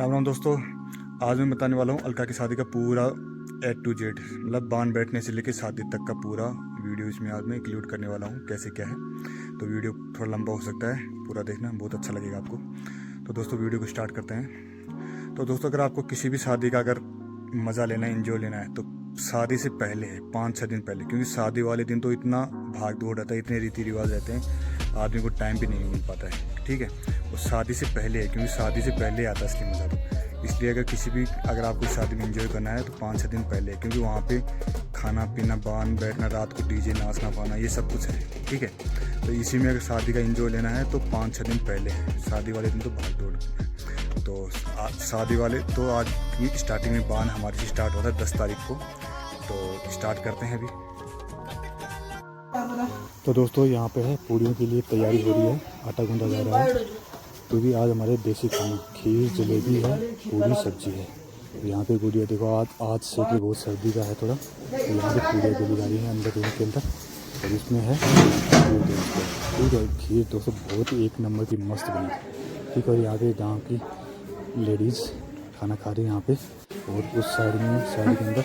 राम राम दोस्तों। आज मैं बताने वाला हूँ अलका की शादी का पूरा A to Z, मतलब बांध बैठने से लेकर शादी तक का पूरा वीडियो इसमें आज मैं इंक्लूड करने वाला हूँ। कैसे क्या है तो वीडियो थोड़ा लंबा हो सकता है, पूरा देखना, बहुत अच्छा लगेगा आपको। तो दोस्तों वीडियो को स्टार्ट करते हैं। तो दोस्तों अगर आपको किसी भी शादी का अगर मज़ा लेना है, इंजॉय लेना है, तो शादी से पहले 5-6 दिन पहले, क्योंकि शादी वाले दिन तो इतना भाग दौड़ रहता है, इतने रीति रिवाज रहते हैं, आदमी को टाइम भी नहीं मिल पाता है। ठीक है, वो शादी से पहले है, क्योंकि शादी से पहले आता है असली मज़ा। तो इसलिए अगर आपको शादी में इंजॉय करना है तो 5-6 दिन पहले, क्योंकि वहाँ पे खाना पीना, बांध बैठना, रात को डीजे नाचना पाना, ये सब कुछ है। ठीक है, तो इसी में अगर शादी का इंजॉय लेना है तो 5-6 दिन पहले है। शादी वाले दिन तो भाग दौड़। तो शादी वाले तो आज की स्टार्टिंग में बांध हमारी स्टार्ट होता है 10 तारीख को। तो स्टार्ट करते हैं अभी। तो दोस्तों यहाँ पे है पूड़ियों के लिए तैयारी हो रही है, आटा गूंदा जा रहा है। तो भी आज हमारे देसी खाना खीर, जलेबी है, पूरी सब्जी है। यहाँ पे गुड़िया देखो, आज से कि बहुत सर्दी का है थोड़ा, तो यहाँ पे पूड़ियाँ जली जा रही है अंदर रूम के अंदर। और इसमें है खीर दोस्तों। ठीक है, खीर दोस्तों बहुत ही 1 नंबर की मस्त बनी। ठीक है, और यहाँ पे गाँव की लेडीज़ खाना खा रही है यहाँ पे, और उस साइड के अंदर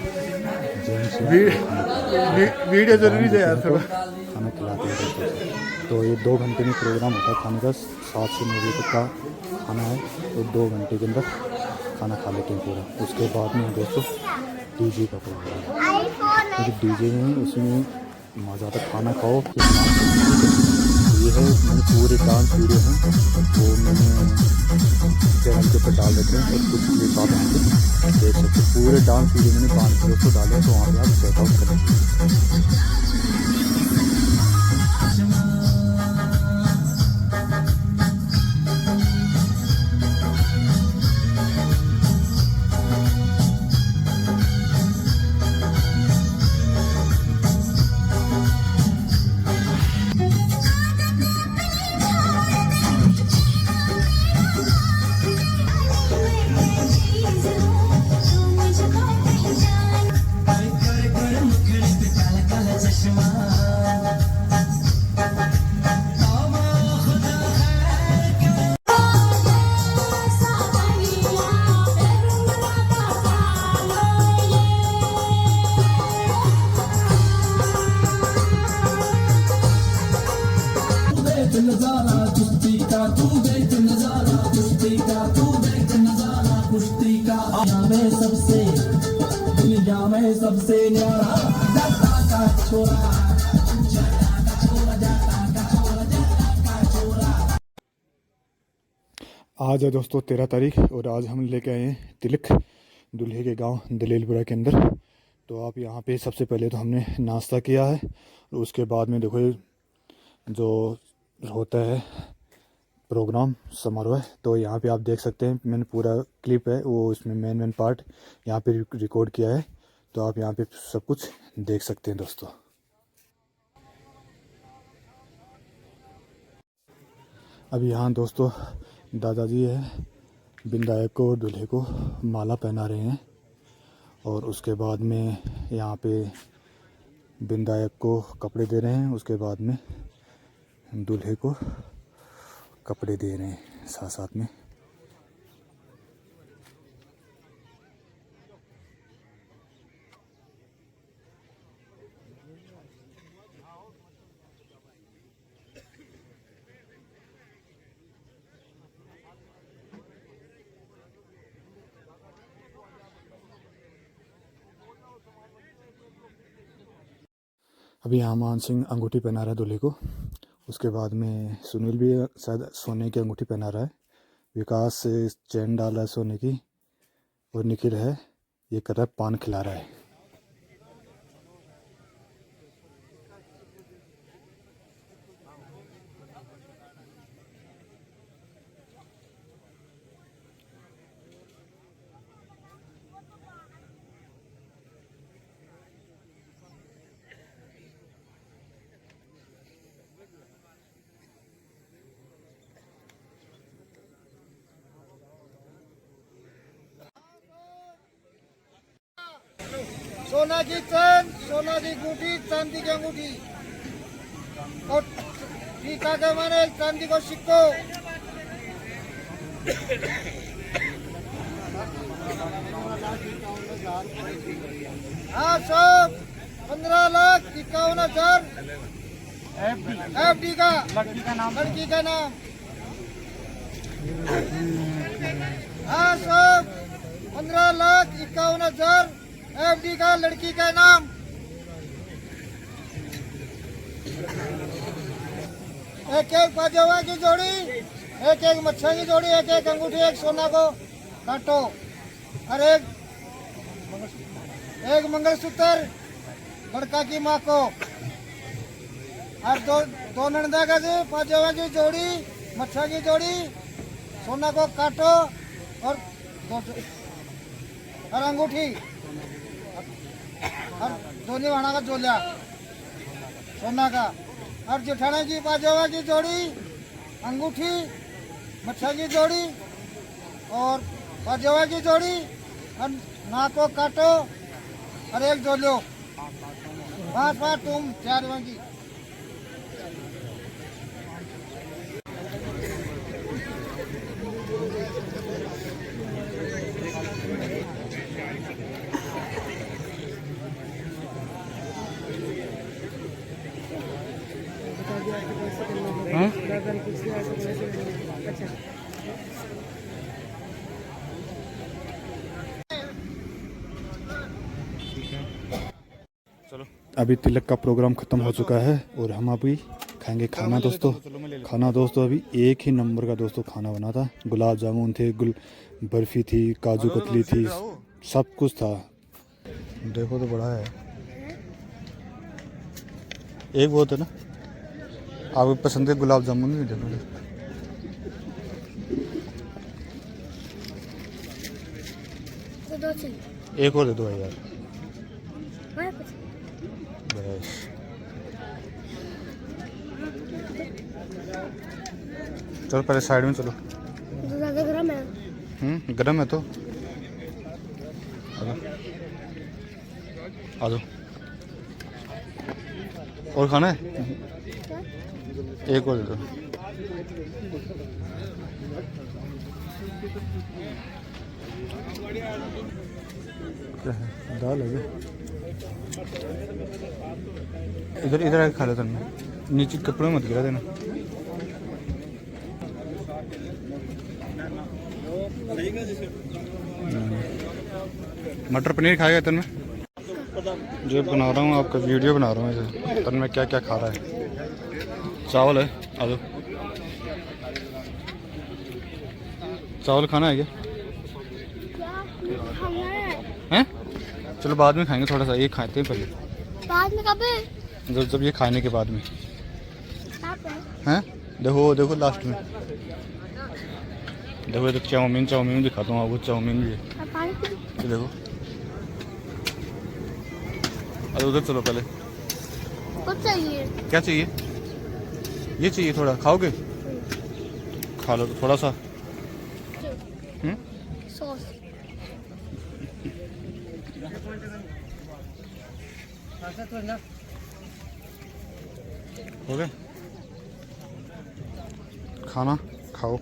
जेंट्स वीडियो जरूरी है यार, थोड़ा खाना खिलाते हैं दोस्तों। तो ये 2 घंटे में प्रोग्राम होता है खाने का, 7 से 9 बजे तक का खाना है। तो 2 घंटे के अंदर खाना खा लेते हैं पूरा। उसके बाद में दोस्तों डीजे का प्रोग्राम है, क्योंकि डीजे में उसमें मज़ा आता, खाना खाओ फिर ये है। मैंने पूरे डांस वीडियो हैं वो मैंने चैनल के ऊपर डाल देते हैं, और कुछ क्लिप आप यहाँ पे देख सकते हैं। पूरे डांस वीडियो मैंने 5 किलो को डाले, तो वहाँ पर आप चेकआउट करें। नजारा कुश्ती का तू देख, नजारा कुश्ती का तू देख, नजारा कुश्ती का। दुनिया में सबसे न्यारा जाता का छोरा, जाता का छोरा, जाता का छोरा, जाता का छोरा। आज है दोस्तों 13 तारीख, और आज हम लेके आए हैं तिलक दूल्हे के गांव दलेलपुरा के अंदर। तो आप यहाँ पे सबसे पहले तो हमने नाश्ता किया है, और उसके बाद में देखो जो होता है प्रोग्राम समारोह है। तो यहाँ पे आप देख सकते हैं, मैंने पूरा क्लिप है वो, इसमें मेन पार्ट यहाँ पे रिकॉर्ड किया है। तो आप यहाँ पे सब कुछ देख सकते हैं दोस्तों। अभी यहाँ दोस्तों दादाजी है, बिंदायक को दूल्हे को माला पहना रहे हैं, और उसके बाद में यहाँ पे बिंदायक को कपड़े दे रहे हैं। उसके बाद में दूल्हे को कपड़े दे रहे हैं साथ साथ में। अभी यहाँ मान सिंह अंगूठी पहना रहा है दूल्हे को। उसके बाद में सुनील भी शायद सोने की अंगूठी पहना रहा है। विकास चैन डाल रहा है सोने की, और निखिल है ये कर रहा है, पान खिला रहा है। सोना की चैन, सोना की अंगूठी, चांदी की अंगूठी, और टीका के माने चांदी को सिक्को। हाँ सब 15,51,000 FD का लड़की का नाम हाँ सब 15,51,000 FD का लड़की का नाम। एक एक पाजामा की जोड़ी, एक एक मच्छा की जोड़ी, एक एक अंगूठी, एक सोना को काटो और एक मंगलसूत्र लड़का की माँ को और दो नंदा का जी पाजामा की जोड़ी, मच्छा की जोड़ी, सोना को काटो और अंगूठी और दोनी वाणा का जोलिया सोना का और जेठाना की पाजामा की जोड़ी, अंगूठी, मच्छा की जोड़ी और पाजामा की जोड़ी और नाक को काटो और एक जोलियो 5 तुम 4 की। चलो अभी तिलक का प्रोग्राम खत्म हो चुका है और हम अभी खाएंगे खाना दोस्तों। खाना दोस्तों अभी एक ही नंबर का दोस्तों खाना बना था। गुलाब जामुन थे, बर्फी थी, काजू कतली थी, सब कुछ था। देखो तो बड़ा है, एक बहुत है ना। आपको पसंद है गुलाब जामुन भी? देखो एक और दे दो यार बस। चलो पहले साइड में चलो। ज़्यादा गर्म है। गर्म है तो आ जाओ। और खाना है? एक और दे दो। क्या है? दाल है क्या? इधर इधर आके खा लेता मैं, नीचे कपड़े मत गिरा देना। मटर पनीर खाएगा तन में? जो बना रहा हूँ आपका वीडियो बना रहा हूँ इसे। तन में क्या क्या खा रहा है। चावल है, आ जाओ। चावल खाना है क्या? हैं? चलो बाद में खाएंगे, थोड़ा सा ये खाते हैं पहले। बाद में कब? जब ये खाने के बाद में हैं। देखो देखो लास्ट में देखो, तो चाउमीन दिखाता हूँ आपको। चाउमीन भी है, ये देखो। अरे उधर चलो पहले। कुछ चाहिए? क्या चाहिए? ये चाहिए थोड़ा, खाओगे? खा लो तो थोड़ा सा। सॉस। हो गया खाना, खाओ।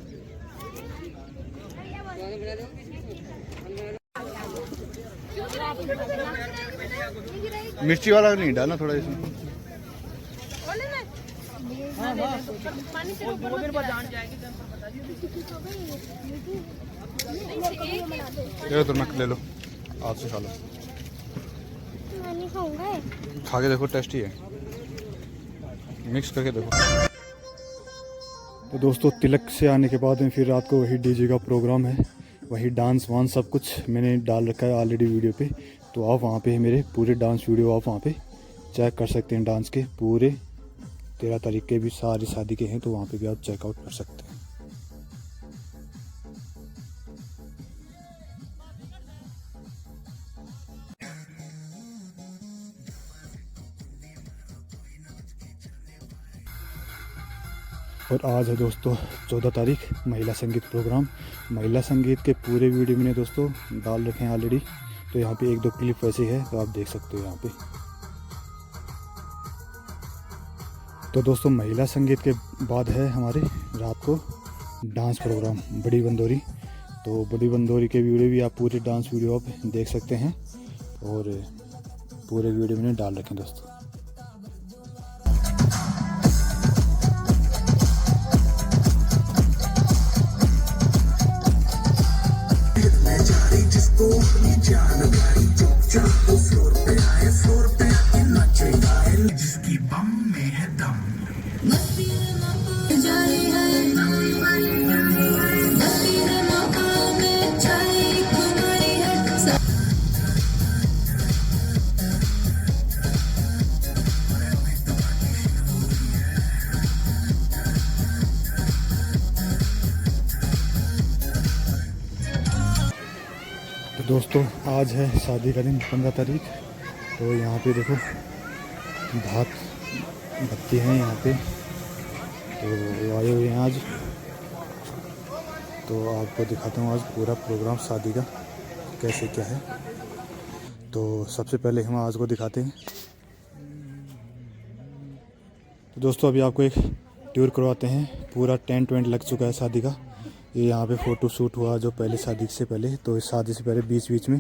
मिर्ची वाला नहीं डालना थोड़ा इसमें। ये तो नक ले लो, हाथ से खा लो। मैं नहीं खाऊंगा। खा के देखो, टेस्टी है, मिक्स करके देखो। तो दोस्तों तिलक से आने के बाद में फिर रात को वही डीजे का प्रोग्राम है, वही डांस वांस सब कुछ मैंने डाल रखा है ऑलरेडी वीडियो पे। तो आप वहाँ पे मेरे पूरे डांस वीडियो आप वहाँ पे चेक कर सकते हैं। डांस के पूरे 13 तारीख के भी सारी शादी के हैं, तो वहाँ पे भी आप चेकआउट कर सकते हैं। और आज है दोस्तों 14 तारीख, महिला संगीत प्रोग्राम। महिला संगीत के पूरे वीडियो मैंने दोस्तों डाल रखे हैं ऑलरेडी। तो यहाँ पे 1-2 क्लिप वैसे है, तो आप देख सकते हो यहाँ पे। तो दोस्तों महिला संगीत के बाद है हमारे रात को डांस प्रोग्राम बड़ी बंदोरी। तो बड़ी बंदोरी के वीडियो भी आप पूरे डांस वीडियो आप देख सकते हैं। और पूरे वीडियो में डाल रखें दोस्तों। जिसको जान भाई चुपचाप वो फ्लोर पे आए, फ्लोर पे आके नाचे गाए, जिसकी बम में है दम। तो दोस्तों आज है शादी का दिन 15 तारीख। तो यहाँ पे देखो भात बत्ती हैं यहाँ पे, तो वो आए हुए हैं आज। तो आपको दिखाता हूँ आज पूरा प्रोग्राम शादी का कैसे क्या है। तो सबसे पहले हम आज को दिखाते हैं। तो दोस्तों अभी आपको एक टूर करवाते हैं। पूरा टेंट वेंट लग चुका है शादी का। ये यहाँ पे फ़ोटो शूट हुआ जो पहले शादी से पहले, तो इस शादी से पहले बीच बीच में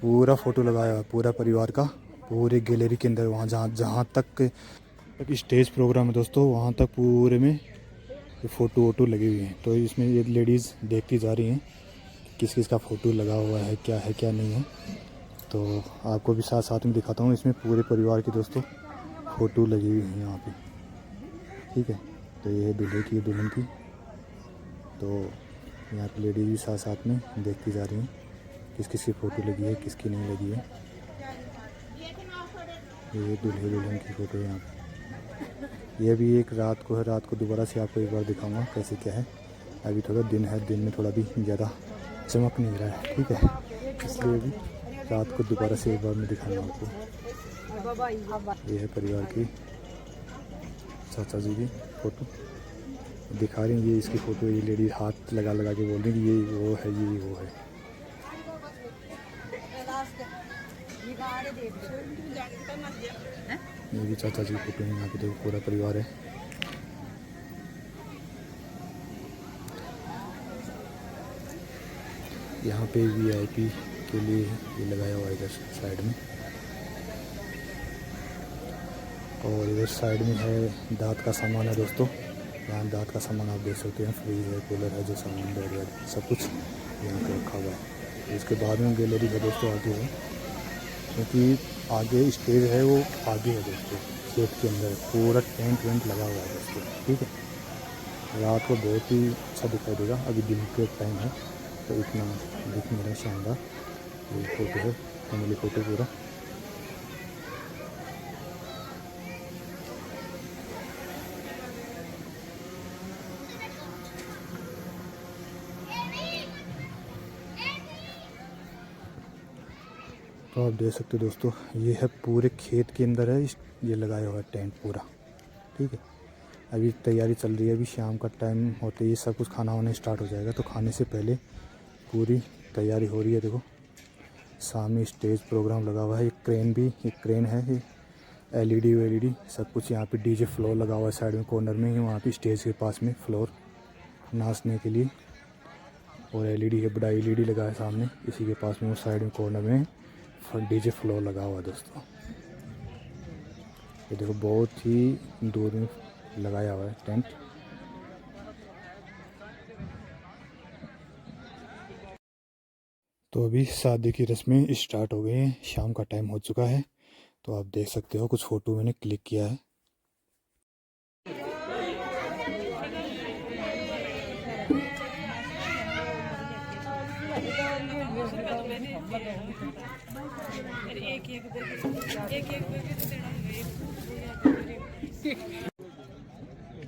पूरा फ़ोटो लगाया हुआ पूरा परिवार का, पूरे गैलरी के अंदर। वहाँ जहाँ तक स्टेज प्रोग्राम है दोस्तों, वहाँ तक पूरे में फ़ोटो वोटो लगी हुई हैं। तो इसमें ये लेडीज़ देखती जा रही हैं किस किस का फ़ोटो लगा हुआ है क्या नहीं है। तो आपको भी साथ साथ में दिखाता हूँ। इसमें पूरे परिवार की दोस्तों फ़ोटो लगी हुई है यहाँ पे, ठीक है। तो ये है दूल्हे की दुल्हन की। तो यहाँ पे लेडीज भी साथ साथ में देखती जा रही हैं किस किस की फ़ोटो लगी है किसकी नहीं लगी है। ये दूल्हे दुल्हन की फ़ोटो है यहाँ पे। ये भी एक रात को है, रात को दोबारा से आपको एक बार दिखाऊंगा कैसे क्या है। अभी थोड़ा दिन है, दिन में थोड़ा भी ज़्यादा चमक नहीं रहा है, ठीक है, इसलिए भी रात को दोबारा से एक बार मैं दिखाऊंगा आपको। ये है परिवार की चाचा जी की फ़ोटो दिखा रही हैं। ये इसकी फ़ोटो, ये लेडी हाथ लगा लगा के बोल रही है कि ये वो है, ये वो है। ये भी चाचा जी की फ़ोटो है। यहाँ पे देखो पूरा परिवार है। यहाँ पे VIP के लिए ये लगाया हुआ है इधर साइड में। और इधर साइड में है दांत का सामान है दोस्तों। यहाँ दांत का सामान आप देख सकते हैं, फ्रीज है, कूलर है, जो सामान बेड वेड सब कुछ यहाँ पे रखा हुआ है। इसके बाद में गैलरी है दोस्तों आगे है, क्योंकि आगे स्टेज है वो आगे है दोस्तों, खेत के अंदर पूरा टेंट वेंट लगा हुआ है दोस्तों, ठीक है। रात को बहुत ही अच्छा दिखाई देगा। अभी दिन के टाइम है तो इतना दिख नहीं रहा शानदार। ये फ़ोटो है, फैमिली फ़ोटो पूरा। तो आप देख सकते हो दोस्तों, ये है पूरे खेत के अंदर है, ये लगाया हुआ है टेंट पूरा, ठीक है। अभी तैयारी चल रही है। अभी शाम का टाइम होते ही सब कुछ खाना वाना स्टार्ट हो जाएगा। तो खाने से पहले पूरी तैयारी हो रही है। देखो सामने स्टेज प्रोग्राम लगा हुआ है। एक क्रेन है, ये LED सब कुछ। यहाँ पे DJ फ्लोर लगा हुआ है साइड में कॉर्नर में ही, वहाँ पे स्टेज के पास में फ्लोर नाचने के लिए। और LED है, बड़ा LED लगा है सामने, इसी के पास में वो साइड में कॉर्नर में DJ फ्लोर लगा हुआ है दोस्तों। ये देखो बहुत ही दूर में लगाया हुआ है टेंट। तो अभी शादी की रस्में स्टार्ट हो गई हैं, शाम का टाइम हो चुका है। तो आप देख सकते हो कुछ फ़ोटो मैंने क्लिक किया है।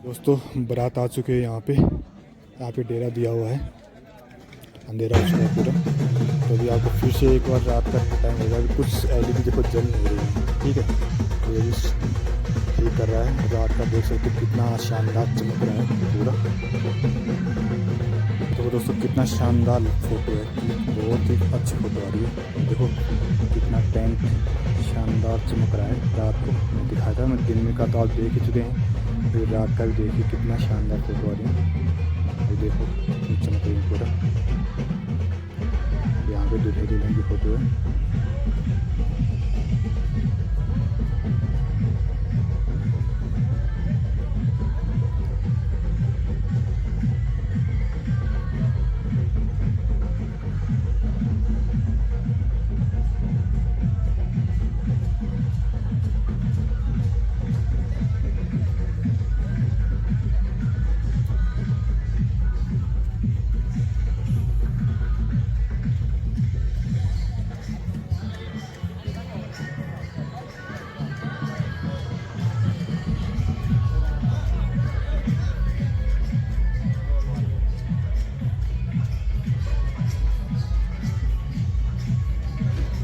दोस्तों बारात आ चुके हैं यहाँ पे डेरा दिया हुआ है, अंधेरा हो चुका है पूरा। तो अभी आपको फिर से एक बार रात का टाइम होगा। अभी कुछ LED देखो जल नहीं रही है, ठीक है। तो ये ठीक कर रहा है रात का, देख सकते हो कितना शानदार चमक रहा है पूरा। तो दोस्तों कितना शानदार फ़ोटो है, बहुत ही अच्छी फ़ोटो आ रही है। देखो कितना टेंट शानदार चमक रहा है। रात को मैं दिखाया था, मैं दिन में का तो आप देख ही चुके हैं, फिर रात का भी देखिए कितना शानदार फ़ोटो आ रही है। ये देखो चमक रही है पूरा। यहाँ पे दूल्हे दुल्हन की फ़ोटो है।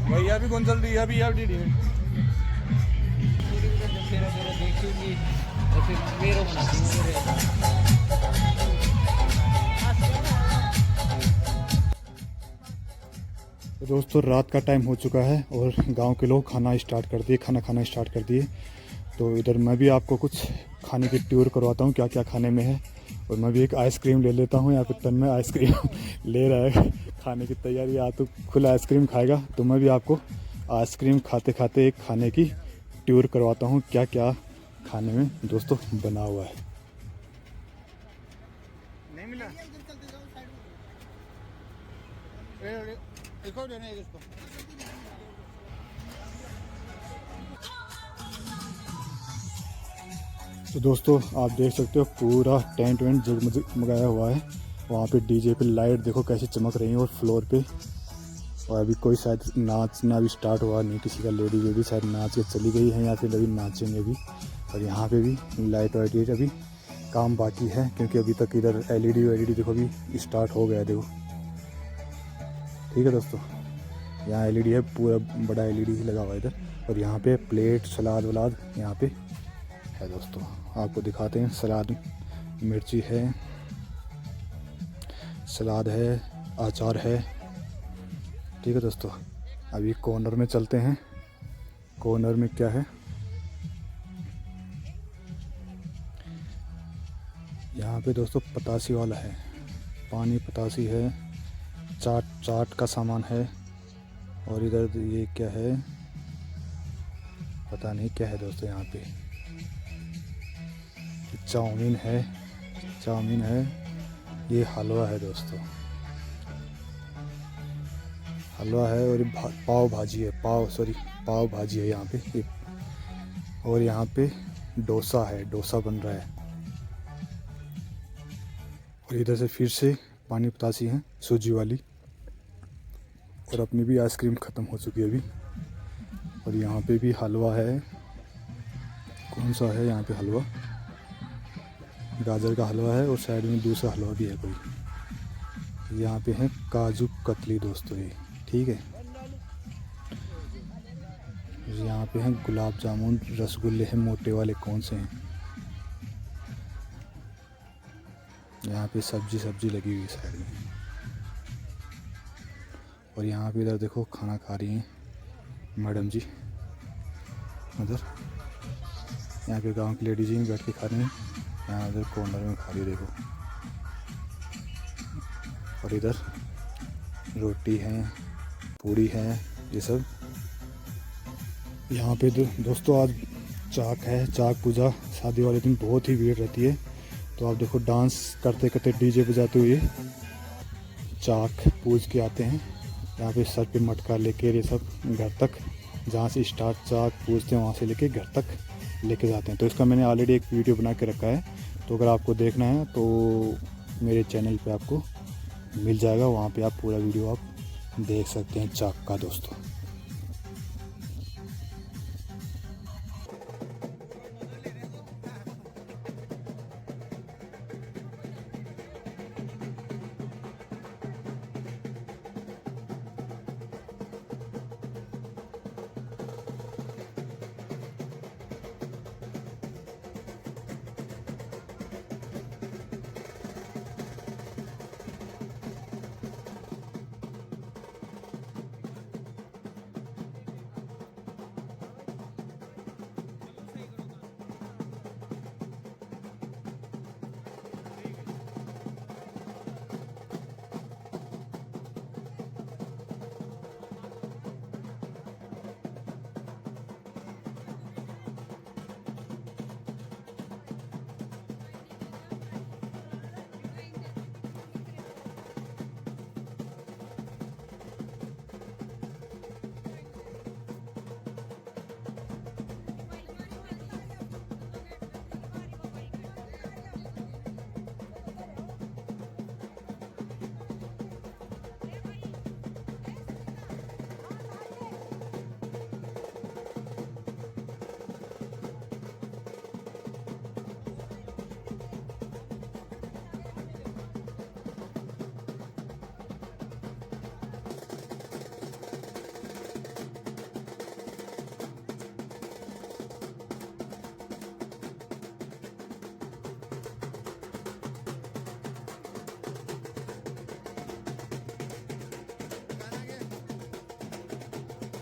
भैया भी कौन चल रही है अभी आप डी में? तो दोस्तों रात का टाइम हो चुका है और गांव के लोग खाना खाना स्टार्ट कर दिए। तो इधर मैं भी आपको कुछ खाने की टूर करवाता हूँ, क्या क्या खाने में है। और मैं भी एक आइसक्रीम ले लेता हूँ। यहाँ पे तन में आइसक्रीम ले रहा है, खाने की तैयारी। या तो खुला आइसक्रीम खाएगा, तो मैं भी आपको आइसक्रीम खाते खाते एक खाने की टूर करवाता हूँ, क्या क्या खाने में दोस्तों बना हुआ है। नहीं मिला तो दोस्तों आप देख सकते हो पूरा टेंट वेंट जगमगाया हुआ है। वहाँ पे डीजे पे लाइट देखो कैसे चमक रही है और फ्लोर पे। और अभी कोई शायद नाचना भी स्टार्ट हुआ नहीं, किसी का लेडीज भी शायद नाच के चली गई है या फिर अभी नाचेंगे भी। और यहाँ पे भी लाइट वाइट अभी काम बाकी है, क्योंकि अभी तक इधर एलईडी देखो अभी स्टार्ट हो गया है देखो। ठीक है दोस्तों, यहाँ एलईडी है, पूरा बड़ा एलईडी लगा हुआ है इधर। और यहाँ पे प्लेट सलाद वलाद यहाँ पे है दोस्तों, आपको दिखाते हैं। सलाद मिर्ची है, सलाद है, अचार है। ठीक है दोस्तों, अभी कॉर्नर में चलते हैं। कॉर्नर में क्या है, यहाँ पे दोस्तों पतासी वाला है, पानी पतासी है, चाट का सामान है। और इधर ये क्या है पता नहीं क्या है दोस्तों। यहाँ पे चाउमीन है, ये हलवा है दोस्तों, हलवा है। और पाव भाजी है यहाँ पे। और यहाँ पे डोसा बन रहा है। और इधर से फिर से पानी पतासी है सूजी वाली। और अपनी भी आइसक्रीम ख़त्म हो चुकी है अभी। और यहाँ पे भी हलवा है, कौन सा है यहाँ पे हलवा, गाजर का हलवा है। और साइड में दूसरा हलवा भी है कोई। यहाँ पे है काजू कतली दोस्तों ये। ठीक है, यहाँ पे हैं गुलाब जामुन, रसगुल्ले हैं मोटे वाले, कौन से हैं। यहाँ पे सब्जी लगी हुई है साइड में। और यहाँ पे इधर देखो खाना खा रही हैं मैडम जी उधर। यहाँ पे गांव की लेडीज ही बैठ के खा रही हैं, यहाँ उधर कॉर्नर में खा रही है देखो। और इधर रोटी है, पूड़ी है, ये सब। यहाँ पे दोस्तों आज चाक पूजा, शादी वाले दिन बहुत ही भीड़ रहती है। तो आप देखो डांस करते करते डीजे बजाते हुए चाक पूज के आते हैं। यहाँ पे सर पे मटका लेके ये सब घर तक, जहाँ से स्टार्ट चाक पूजते हैं वहाँ से लेके घर तक लेके जाते हैं। तो इसका मैंने ऑलरेडी एक वीडियो बना के रखा है, तो अगर आपको देखना है तो मेरे चैनल पे आपको मिल जाएगा, वहाँ पे आप पूरा वीडियो आप देख सकते हैं चाक का दोस्तों।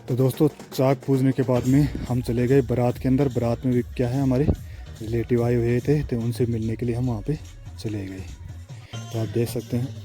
तो दोस्तों चाक पूजने के बाद में हम चले गए बारात के अंदर। बारात में भी क्या है, हमारे रिलेटिव आए हुए थे तो उनसे मिलने के लिए हम वहाँ पे चले गए। तो आप देख सकते हैं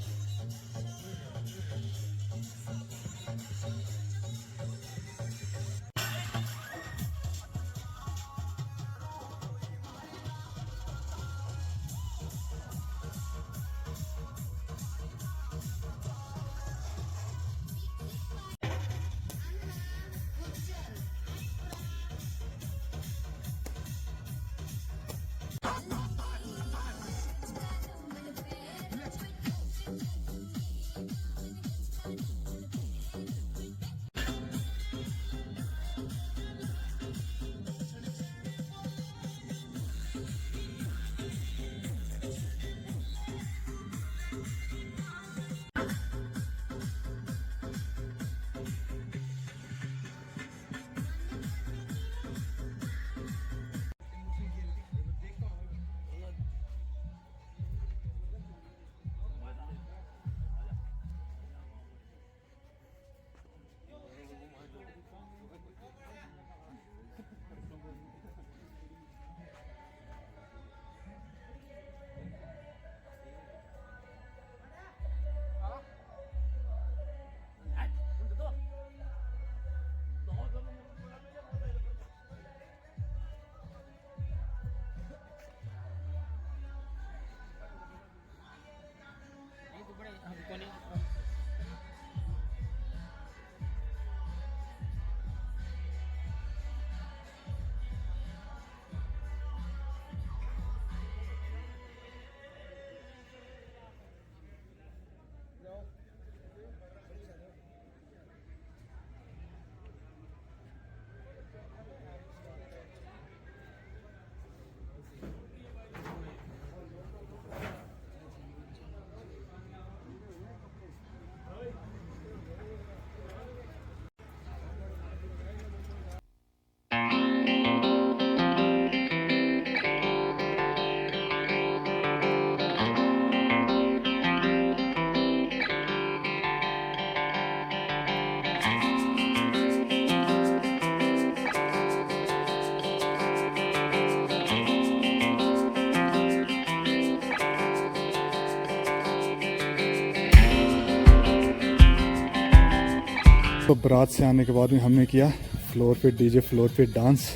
तो बारात से आने के बाद में हमने किया फ्लोर पे डीजे फ्लोर पे डांस।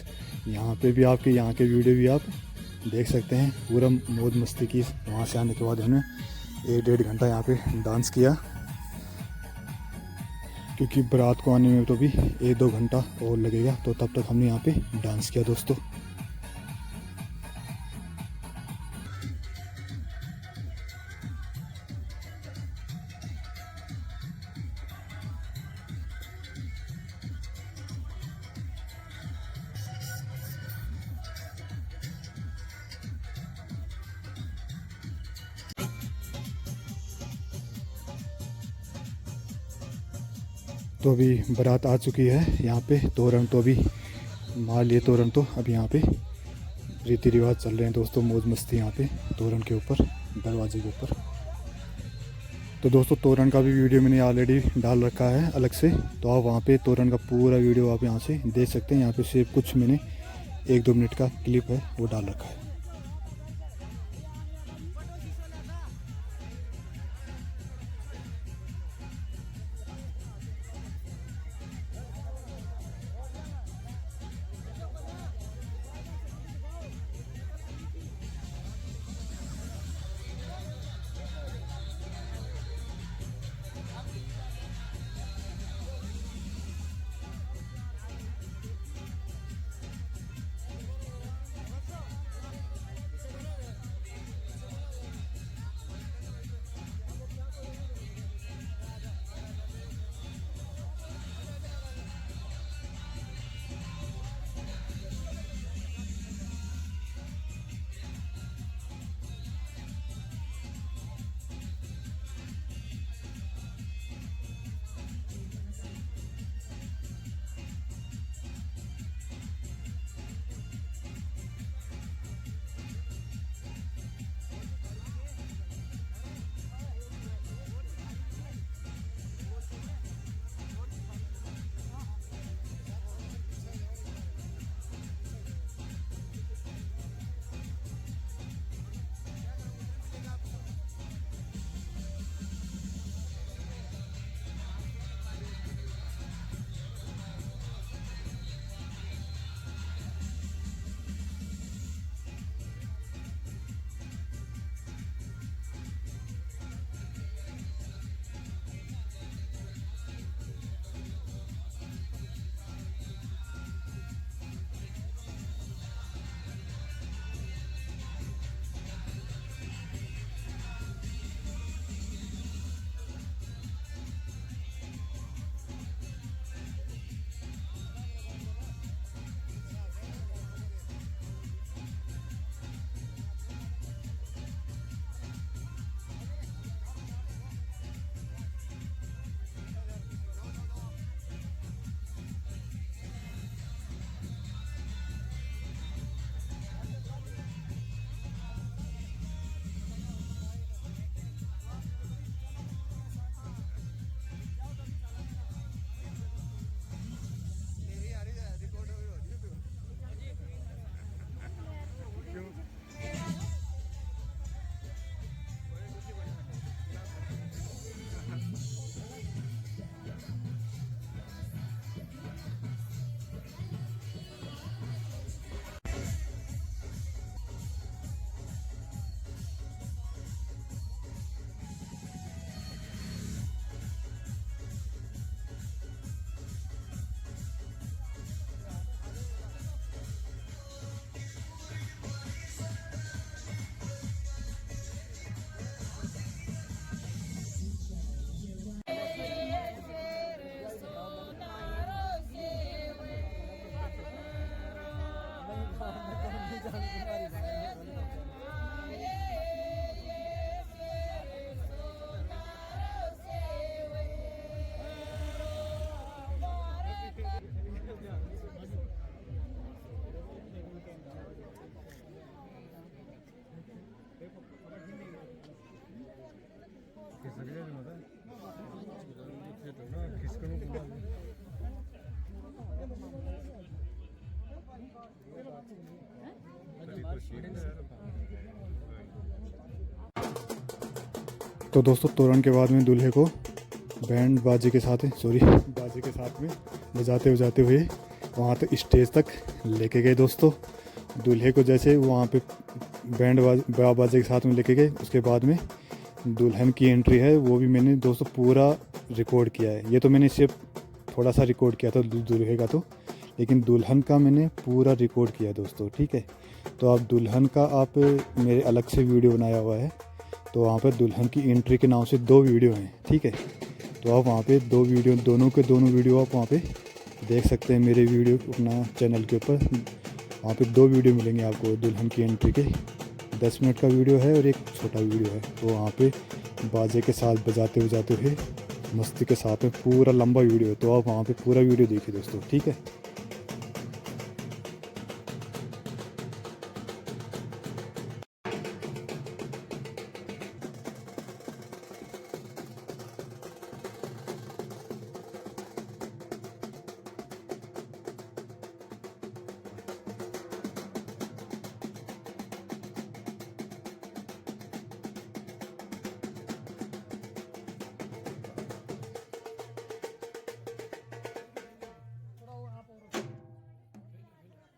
यहाँ पे भी आपके यहाँ के वीडियो भी आप देख सकते हैं। पूरा मौज मस्ती की। वहाँ से आने के बाद हमने 1-1.5 घंटा यहाँ पे डांस किया, क्योंकि बारात को आने में तो भी 1-2 घंटा और लगेगा। तो तब तक हमने यहाँ पे डांस किया दोस्तों। तो अभी बारात आ चुकी है। यहाँ पे तोरण तो अभी मार लिए तोरण, तो अभी यहाँ पे रीति रिवाज चल रहे हैं दोस्तों। मौज मस्ती यहाँ पे तोरण के ऊपर, दरवाजे के ऊपर। तो दोस्तों तोरण का भी वीडियो मैंने ऑलरेडी डाल रखा है अलग से, तो आप वहाँ पे तोरण का पूरा वीडियो आप यहाँ से देख सकते हैं। यहाँ पे सिर्फ कुछ मैंने 1-2 मिनट का क्लिप है वो डाल रखा है। तो दोस्तों तोरण के बाद में दूल्हे को बैंड बाजे के साथ बाजे के साथ में बजाते हुए वहाँ तक स्टेज तक लेके गए दोस्तों। दूल्हे को जैसे वहाँ पे बैंड बाजे के साथ में लेके गए, उसके बाद में दुल्हन की एंट्री है वो भी मैंने दोस्तों पूरा रिकॉर्ड किया है। ये तो मैंने सिर्फ थोड़ा सा रिकॉर्ड किया था दूल्हे का, तो लेकिन दुल्हन का मैंने पूरा रिकॉर्ड किया दोस्तों, ठीक है। तो आप दुल्हन का आप मेरे अलग से वीडियो बनाया हुआ है, तो वहाँ पर दुल्हन की एंट्री के नाम से 2 वीडियो हैं, ठीक है। तो आप वहाँ पे 2 वीडियो, दोनों वीडियो आप वहाँ पे देख सकते हैं मेरे वीडियो अपना चैनल के ऊपर। वहाँ पे 2 वीडियो मिलेंगे आपको दुल्हन की एंट्री के, 10 मिनट का वीडियो है और एक छोटा वीडियो है। तो वहाँ पे बाजे के साथ बजाते हुए मस्ती के साथ में पूरा लंबा वीडियो है, तो आप वहाँ पे पूरा वीडियो देखिए दोस्तों, ठीक है।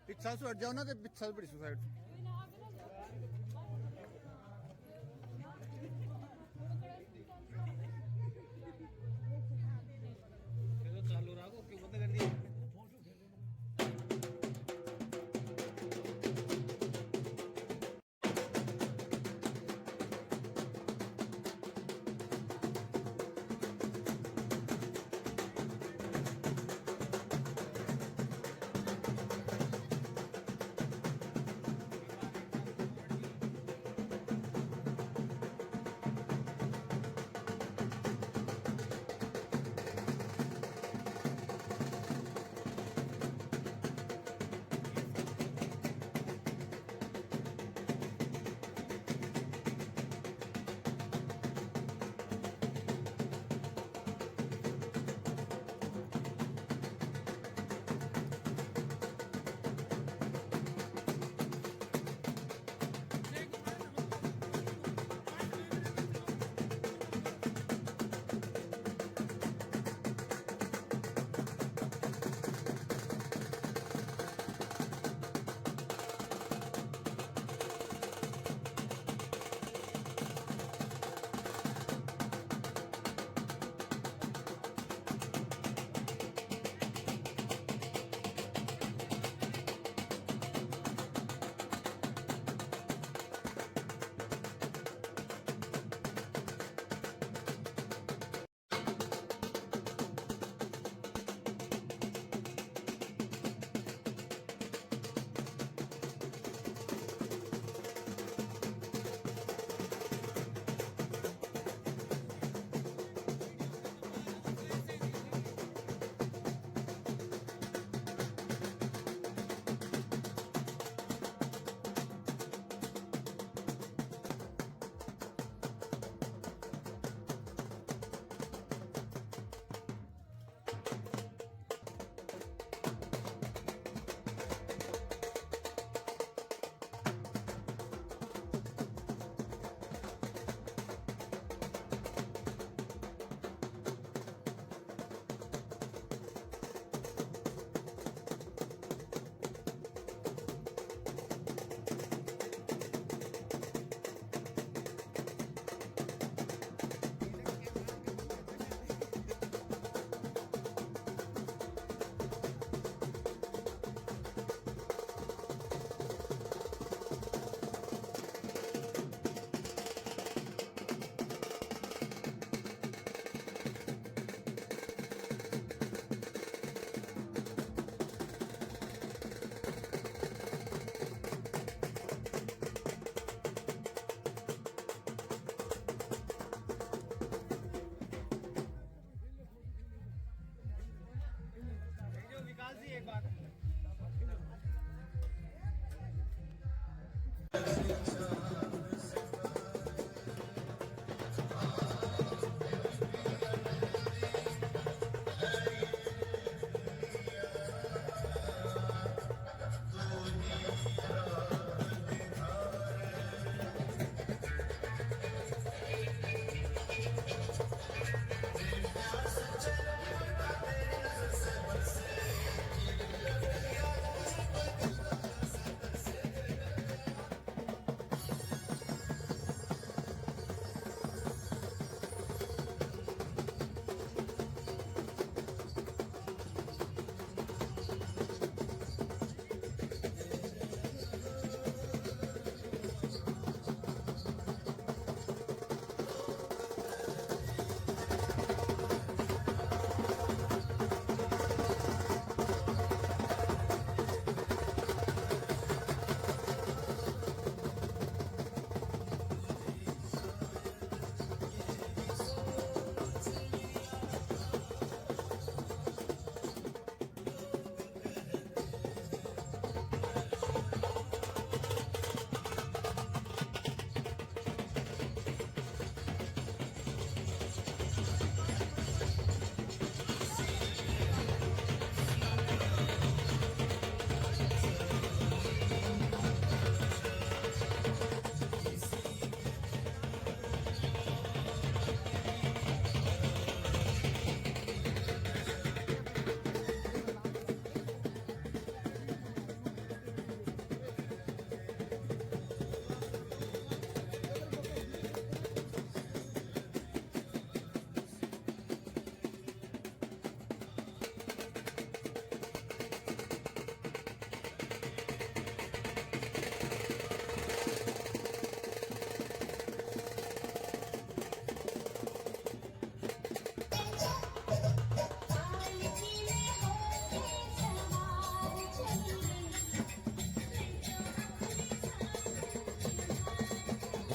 पिछा से हट जाओ ना, तो पिछा बड़ी सुसाइड चालू रहा को क्यों बंद कर दिया।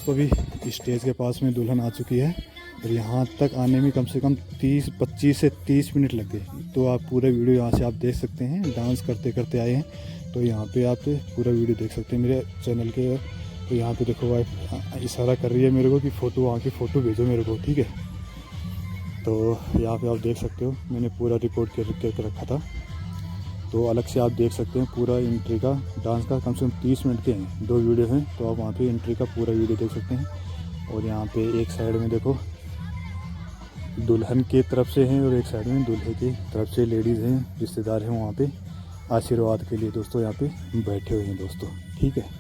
तो अभी स्टेज के पास में दुल्हन आ चुकी है और यहाँ तक आने में कम से कम 25 से 30 मिनट लग गए। तो आप पूरा वीडियो यहाँ से आप देख सकते हैं। डांस करते करते आए हैं तो यहाँ पे आप पूरा वीडियो देख सकते हैं मेरे चैनल के। तो यहाँ पे देखो वाइफ इशारा कर रही है मेरे को कि फ़ोटो, वहाँ की फ़ोटो भेजो मेरे को, ठीक है। तो यहाँ पे आप देख सकते हो मैंने पूरा रिकॉर्ड करके रखा था, तो अलग से आप देख सकते हैं पूरा एंट्री का डांस का। कम से कम 30 मिनट के हैं, 2 वीडियो हैं, तो आप वहाँ पे एंट्री का पूरा वीडियो देख सकते हैं। और यहाँ पे एक साइड में देखो दुल्हन के तरफ से हैं और एक साइड में दूल्हे की तरफ से लेडीज़ हैं, रिश्तेदार हैं वहाँ पे आशीर्वाद के लिए दोस्तों यहाँ पे बैठे हुए हैं दोस्तों, ठीक है।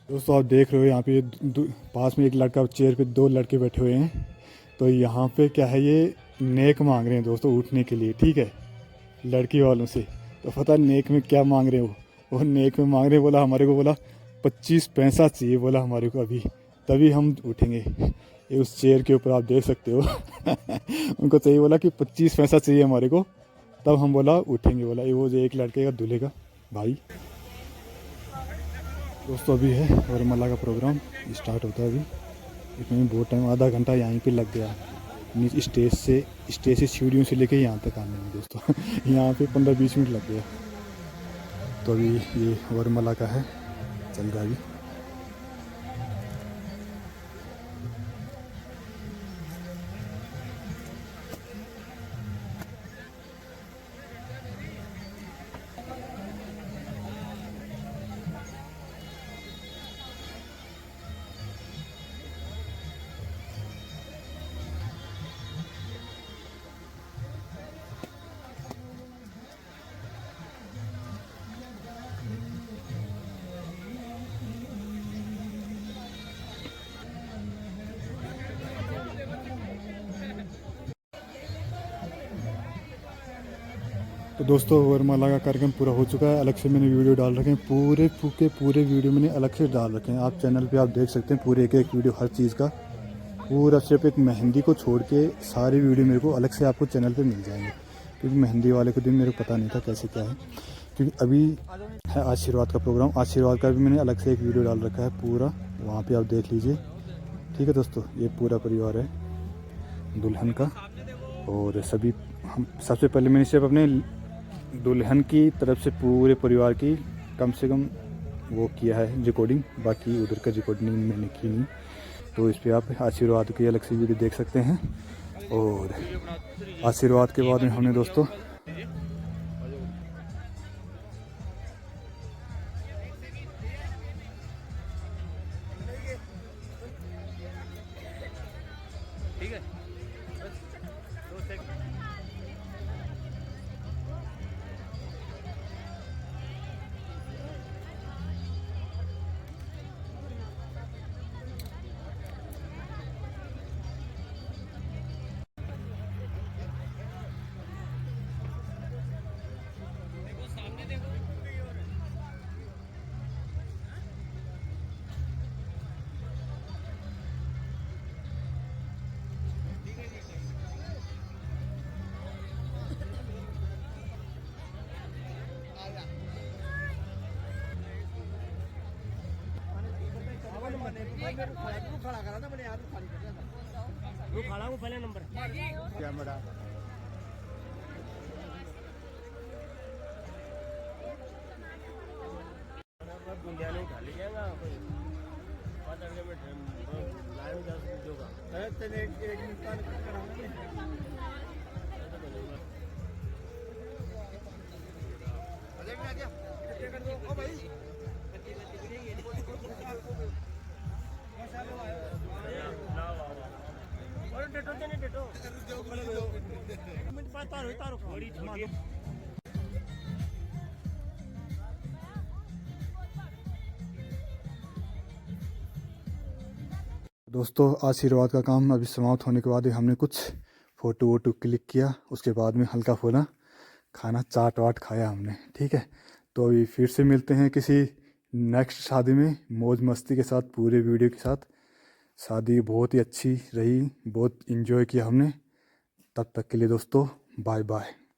दोस्तों आप देख रहे हो यहाँ पे पास में एक लड़का, चेयर पे 2 लड़के बैठे हुए हैं। तो यहाँ पे क्या है, ये नेक मांग रहे हैं दोस्तों उठने के लिए, ठीक है, लड़की वालों से। तो पता नेक में क्या मांग रहे हो, वो नेक में मांग रहे हैं, बोला हमारे को, बोला 25 पैसा चाहिए, बोला हमारे को अभी, तभी हम उठेंगे। ये उस चेयर के ऊपर आप देख सकते हो उनको चाहिए, बोला कि 25 पैसा चाहिए हमारे को, तब हम बोला उठेंगे। बोला ये वो जो एक लड़के का दूल्हे का भाई। दोस्तों अभी है वरमाला का प्रोग्राम स्टार्ट होता है अभी। इतने बहुत टाइम, आधा घंटा यहीं पे लग गया नीचे स्टेज से सीढ़ियों से लेके यहाँ तक आने में दोस्तों यहाँ पे 15-20 मिनट लग गया। तो अभी ये वरमाला का है, चल रहा है अभी। तो दोस्तों वरमाला का कार्यक्रम पूरा हो चुका है। अलग से मैंने वीडियो डाल रखे हैं, पूरे वीडियो मैंने अलग से डाल रखे हैं। आप चैनल पे आप देख सकते हैं पूरे एक वीडियो हर चीज़ का, पूरा सिर्फ एक मेहंदी को छोड़ के सारे वीडियो मेरे को अलग से आपको चैनल पे मिल जाएंगे। क्योंकि मेहंदी वाले के दिन मेरे को पता नहीं था कैसे क्या है। क्योंकि अभी है आशीर्वाद का प्रोग्राम, आशीर्वाद का भी मैंने अलग से एक वीडियो डाल रखा है पूरा, वहाँ पर आप देख लीजिए, ठीक है दोस्तों। ये पूरा परिवार है दुल्हन का, और सभी हम सबसे पहले मैंने सिर्फ अपने दुल्हन की तरफ से पूरे परिवार की कम से कम वो किया है रिकॉर्डिंग, बाकी उधर का रिकॉर्डिंग मैंने की नहीं। तो इस पर आप आशीर्वाद की अलग से वीडियो देख सकते हैं। और आशीर्वाद के बाद में हमने दोस्तों दोस्तों आशीर्वाद का काम अभी समाप्त होने के बाद हमने कुछ फ़ोटो वोटो क्लिक किया, उसके बाद में हल्का फुल्का खाना चाट वाट खाया हमने। ठीक है, तो अभी फिर से मिलते हैं किसी नेक्स्ट शादी में मौज मस्ती के साथ, पूरे वीडियो के साथ। शादी बहुत ही अच्छी रही, बहुत इन्जॉय किया हमने। तब तक के लिए दोस्तों बाय बाय।